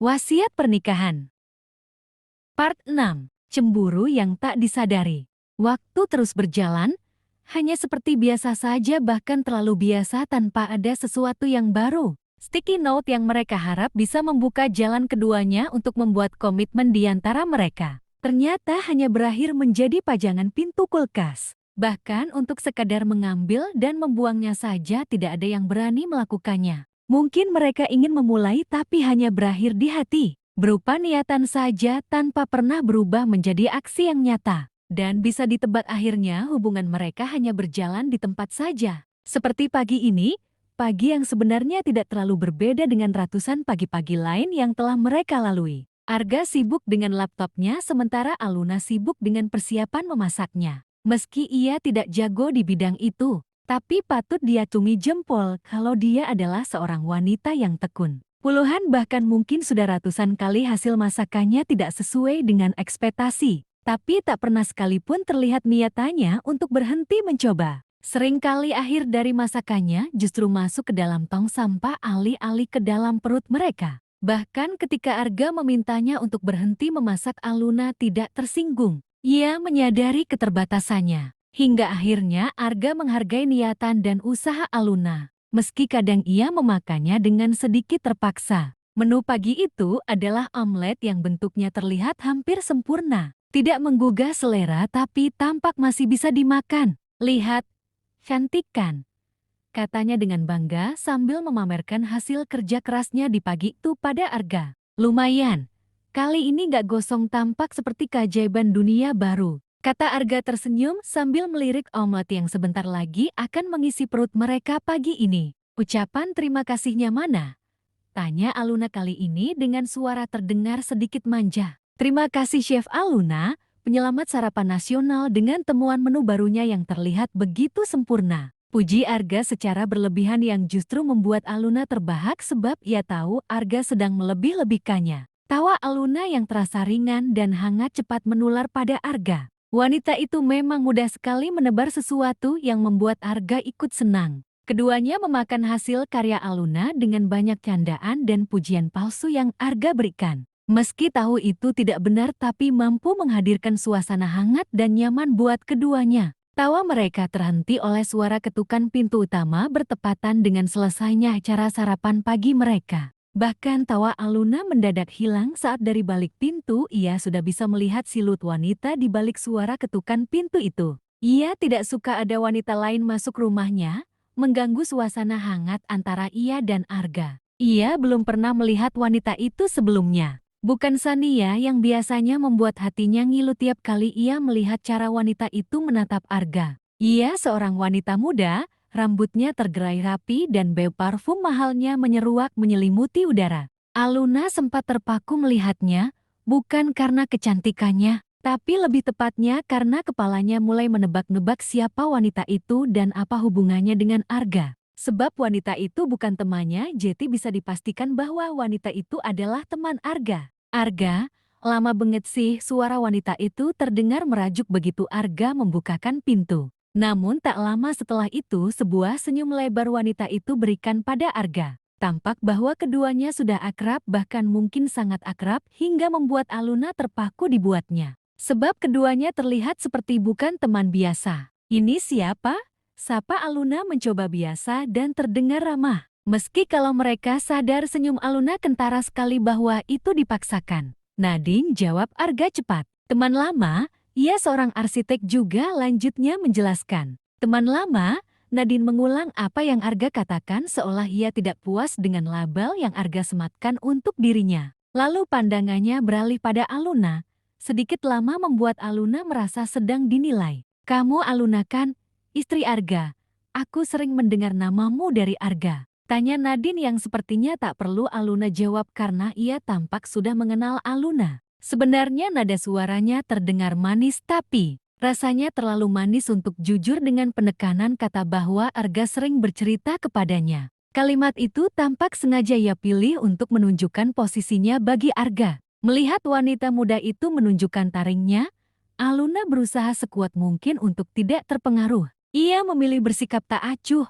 Wasiat pernikahan. Part 6. Cemburu yang tak disadari. Waktu terus berjalan, hanya seperti biasa saja bahkan terlalu biasa tanpa ada sesuatu yang baru. Sticky note yang mereka harap bisa membuka jalan keduanya untuk membuat komitmen di antara mereka. Ternyata hanya berakhir menjadi pajangan pintu kulkas. Bahkan untuk sekadar mengambil dan membuangnya saja tidak ada yang berani melakukannya. Mungkin mereka ingin memulai tapi hanya berakhir di hati. Berupa niatan saja tanpa pernah berubah menjadi aksi yang nyata. Dan bisa ditebak akhirnya hubungan mereka hanya berjalan di tempat saja. Seperti pagi ini, pagi yang sebenarnya tidak terlalu berbeda dengan ratusan pagi-pagi lain yang telah mereka lalui. Arga sibuk dengan laptopnya sementara Aluna sibuk dengan persiapan memasaknya. Meski ia tidak jago di bidang itu, tapi patut diacungi jempol kalau dia adalah seorang wanita yang tekun. Puluhan bahkan mungkin sudah ratusan kali hasil masakannya tidak sesuai dengan ekspektasi. Tapi tak pernah sekalipun terlihat niatannya untuk berhenti mencoba. Seringkali akhir dari masakannya justru masuk ke dalam tong sampah alih-alih ke dalam perut mereka. Bahkan ketika Arga memintanya untuk berhenti memasak, Aluna tidak tersinggung. Ia menyadari keterbatasannya. Hingga akhirnya Arga menghargai niatan dan usaha Aluna. Meski kadang ia memakannya dengan sedikit terpaksa. Menu pagi itu adalah omelet yang bentuknya terlihat hampir sempurna. Tidak menggugah selera tapi tampak masih bisa dimakan. Lihat, cantik kan? Katanya dengan bangga sambil memamerkan hasil kerja kerasnya di pagi itu pada Arga. Lumayan, kali ini gak gosong, tampak seperti keajaiban dunia baru. Kata Arga tersenyum sambil melirik omelet yang sebentar lagi akan mengisi perut mereka pagi ini. Ucapan terima kasihnya mana? Tanya Aluna kali ini dengan suara terdengar sedikit manja. Terima kasih Chef Aluna, penyelamat sarapan nasional dengan temuan menu barunya yang terlihat begitu sempurna. Puji Arga secara berlebihan yang justru membuat Aluna terbahak sebab ia tahu Arga sedang melebih-lebihkannya. Tawa Aluna yang terasa ringan dan hangat cepat menular pada Arga. Wanita itu memang mudah sekali menebar sesuatu yang membuat Arga ikut senang. Keduanya memakan hasil karya Aluna dengan banyak candaan dan pujian palsu yang Arga berikan. Meski tahu itu tidak benar tapi mampu menghadirkan suasana hangat dan nyaman buat keduanya. Tawa mereka terhenti oleh suara ketukan pintu utama bertepatan dengan selesainya acara sarapan pagi mereka. Bahkan tawa Aluna mendadak hilang saat dari balik pintu ia sudah bisa melihat siluet wanita di balik suara ketukan pintu itu. Ia tidak suka ada wanita lain masuk rumahnya, mengganggu suasana hangat antara ia dan Arga. Ia belum pernah melihat wanita itu sebelumnya. Bukan Sania yang biasanya membuat hatinya ngilu tiap kali ia melihat cara wanita itu menatap Arga. Ia seorang wanita muda, rambutnya tergerai rapi dan bau parfum mahalnya menyeruak menyelimuti udara. Aluna sempat terpaku melihatnya, bukan karena kecantikannya, tapi lebih tepatnya karena kepalanya mulai menebak-nebak siapa wanita itu dan apa hubungannya dengan Arga. Sebab wanita itu bukan temannya, jadi bisa dipastikan bahwa wanita itu adalah teman Arga. Arga, lama banget sih, suara wanita itu terdengar merajuk begitu Arga membukakan pintu. Namun tak lama setelah itu sebuah senyum lebar wanita itu berikan pada Arga. Tampak bahwa keduanya sudah akrab, bahkan mungkin sangat akrab hingga membuat Aluna terpaku dibuatnya. Sebab keduanya terlihat seperti bukan teman biasa. Ini siapa? Sapa Aluna mencoba biasa dan terdengar ramah. Meski kalau mereka sadar senyum Aluna kentara sekali bahwa itu dipaksakan. Nadine jawab Arga cepat. Teman lama, ia seorang arsitek juga, lanjutnya menjelaskan. Teman lama, Nadine mengulang apa yang Arga katakan seolah ia tidak puas dengan label yang Arga sematkan untuk dirinya. Lalu pandangannya beralih pada Aluna. Sedikit lama membuat Aluna merasa sedang dinilai. Kamu Aluna kan? Istri Arga, aku sering mendengar namamu dari Arga. Tanya Nadine yang sepertinya tak perlu Aluna jawab karena ia tampak sudah mengenal Aluna. Sebenarnya nada suaranya terdengar manis tapi rasanya terlalu manis untuk jujur dengan penekanan kata bahwa Arga sering bercerita kepadanya. Kalimat itu tampak sengaja ia pilih untuk menunjukkan posisinya bagi Arga. Melihat wanita muda itu menunjukkan taringnya, Aluna berusaha sekuat mungkin untuk tidak terpengaruh. Ia memilih bersikap tak acuh,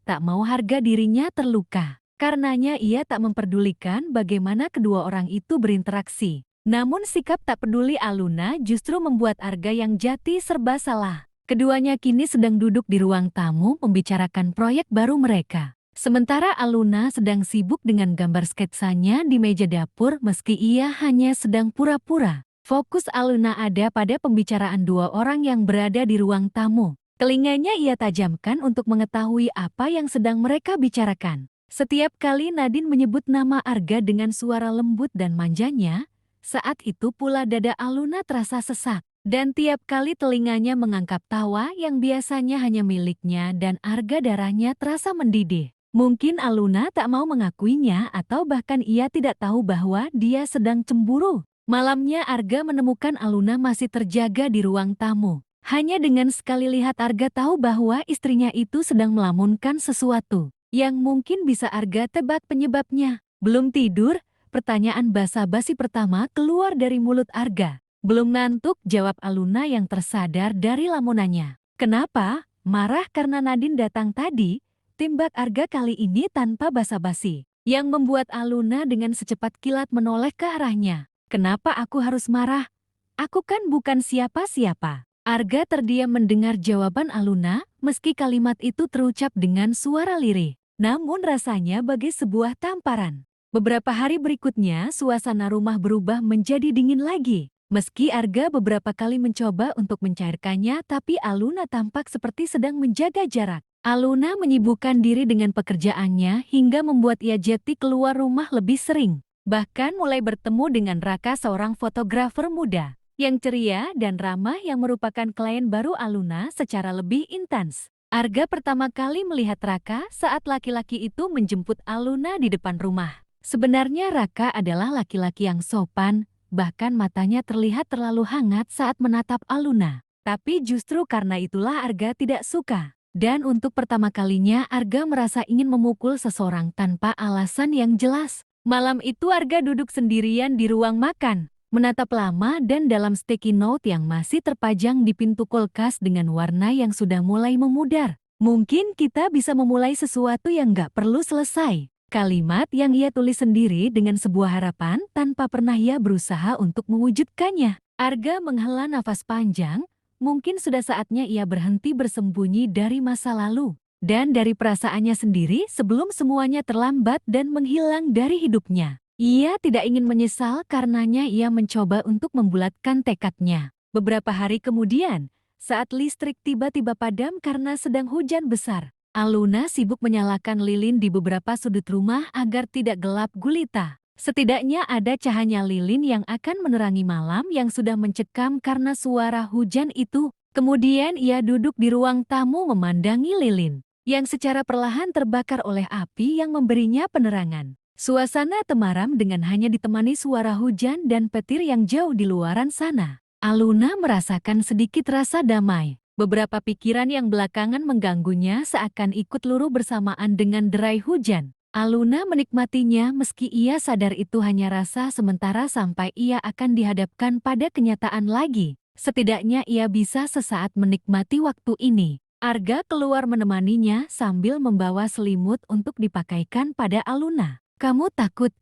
tak mau harga dirinya terluka. Karenanya ia tak memperdulikan bagaimana kedua orang itu berinteraksi. Namun sikap tak peduli Aluna justru membuat Arga yang jati serba salah. Keduanya kini sedang duduk di ruang tamu membicarakan proyek baru mereka. Sementara Aluna sedang sibuk dengan gambar sketsanya di meja dapur meski ia hanya sedang pura-pura. Fokus Aluna ada pada pembicaraan dua orang yang berada di ruang tamu. Telinganya ia tajamkan untuk mengetahui apa yang sedang mereka bicarakan. Setiap kali Nadine menyebut nama Arga dengan suara lembut dan manjanya, saat itu pula dada Aluna terasa sesak. Dan tiap kali telinganya mengangkap tawa yang biasanya hanya miliknya dan Arga darahnya terasa mendidih. Mungkin Aluna tak mau mengakuinya atau bahkan ia tidak tahu bahwa dia sedang cemburu. Malamnya Arga menemukan Aluna masih terjaga di ruang tamu. Hanya dengan sekali lihat Arga tahu bahwa istrinya itu sedang melamunkan sesuatu yang mungkin bisa Arga tebak penyebabnya. Belum tidur? Pertanyaan basa-basi pertama keluar dari mulut Arga. Belum ngantuk, jawab Aluna yang tersadar dari lamunannya. Kenapa? Marah karena Nadine datang tadi? Timbak Arga kali ini tanpa basa-basi. Yang membuat Aluna dengan secepat kilat menoleh ke arahnya. Kenapa aku harus marah? Aku kan bukan siapa-siapa. Arga terdiam mendengar jawaban Aluna, meski kalimat itu terucap dengan suara lirih. Namun rasanya bagai sebuah tamparan. Beberapa hari berikutnya, suasana rumah berubah menjadi dingin lagi. Meski Arga beberapa kali mencoba untuk mencairkannya, tapi Aluna tampak seperti sedang menjaga jarak. Aluna menyibukkan diri dengan pekerjaannya hingga membuat ia jeti keluar rumah lebih sering. Bahkan mulai bertemu dengan Raka, seorang fotografer muda yang ceria dan ramah yang merupakan klien baru Aluna secara lebih intens. Arga pertama kali melihat Raka saat laki-laki itu menjemput Aluna di depan rumah. Sebenarnya Raka adalah laki-laki yang sopan, bahkan matanya terlihat terlalu hangat saat menatap Aluna. Tapi justru karena itulah Arga tidak suka. Dan untuk pertama kalinya Arga merasa ingin memukul seseorang tanpa alasan yang jelas. Malam itu Arga duduk sendirian di ruang makan, menatap lama dan dalam sticky note yang masih terpajang di pintu kulkas dengan warna yang sudah mulai memudar. Mungkin kita bisa memulai sesuatu yang gak perlu selesai. Kalimat yang ia tulis sendiri dengan sebuah harapan tanpa pernah ia berusaha untuk mewujudkannya. Arga menghela nafas panjang, mungkin sudah saatnya ia berhenti bersembunyi dari masa lalu. Dan dari perasaannya sendiri sebelum semuanya terlambat dan menghilang dari hidupnya. Ia tidak ingin menyesal karenanya ia mencoba untuk membulatkan tekadnya. Beberapa hari kemudian, saat listrik tiba-tiba padam karena sedang hujan besar, Aluna sibuk menyalakan lilin di beberapa sudut rumah agar tidak gelap gulita. Setidaknya ada cahaya lilin yang akan menerangi malam yang sudah mencekam karena suara hujan itu. Kemudian ia duduk di ruang tamu memandangi lilin, yang secara perlahan terbakar oleh api yang memberinya penerangan. Suasana temaram dengan hanya ditemani suara hujan dan petir yang jauh di luaran sana. Aluna merasakan sedikit rasa damai. Beberapa pikiran yang belakangan mengganggunya seakan ikut luruh bersamaan dengan derai hujan. Aluna menikmatinya meski ia sadar itu hanya rasa sementara sampai ia akan dihadapkan pada kenyataan lagi. Setidaknya ia bisa sesaat menikmati waktu ini. Arga keluar menemaninya sambil membawa selimut untuk dipakaikan pada Aluna. Kamu takut?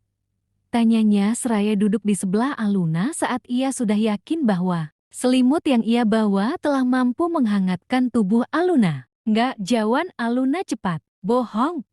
Tanyanya seraya duduk di sebelah Aluna saat ia sudah yakin bahwa selimut yang ia bawa telah mampu menghangatkan tubuh Aluna. Nggak, jawab Aluna cepat. Bohong.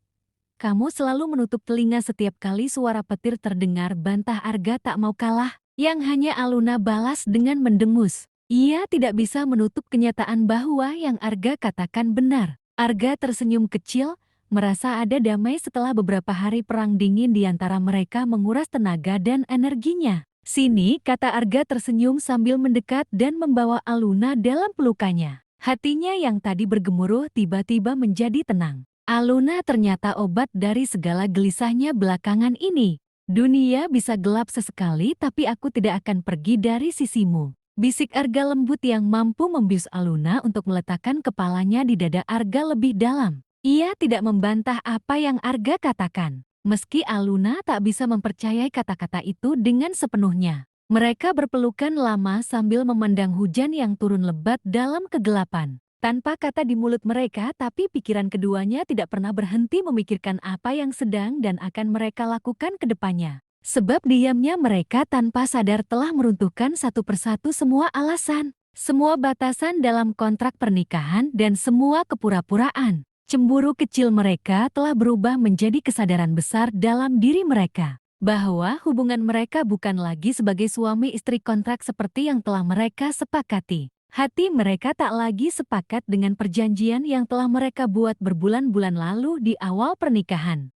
Kamu selalu menutup telinga setiap kali suara petir terdengar, bantah Arga tak mau kalah. Yang hanya Aluna balas dengan mendengus. Ia tidak bisa menutup kenyataan bahwa yang Arga katakan benar. Arga tersenyum kecil, merasa ada damai setelah beberapa hari perang dingin di antara mereka menguras tenaga dan energinya. Sini, kata Arga tersenyum sambil mendekat dan membawa Aluna dalam pelukannya. Hatinya yang tadi bergemuruh tiba-tiba menjadi tenang. Aluna ternyata obat dari segala gelisahnya belakangan ini. Dunia bisa gelap sesekali tapi aku tidak akan pergi dari sisimu. Bisik Arga lembut yang mampu membius Aluna untuk meletakkan kepalanya di dada Arga lebih dalam. Ia tidak membantah apa yang Arga katakan. Meski Aluna tak bisa mempercayai kata-kata itu dengan sepenuhnya. Mereka berpelukan lama sambil memandang hujan yang turun lebat dalam kegelapan. Tanpa kata di mulut mereka, tapi pikiran keduanya tidak pernah berhenti memikirkan apa yang sedang dan akan mereka lakukan ke depannya. Sebab diamnya mereka tanpa sadar telah meruntuhkan satu persatu semua alasan, semua batasan dalam kontrak pernikahan dan semua kepura-puraan. Cemburu kecil mereka telah berubah menjadi kesadaran besar dalam diri mereka, bahwa hubungan mereka bukan lagi sebagai suami istri kontrak seperti yang telah mereka sepakati. Hati mereka tak lagi sepakat dengan perjanjian yang telah mereka buat berbulan-bulan lalu di awal pernikahan.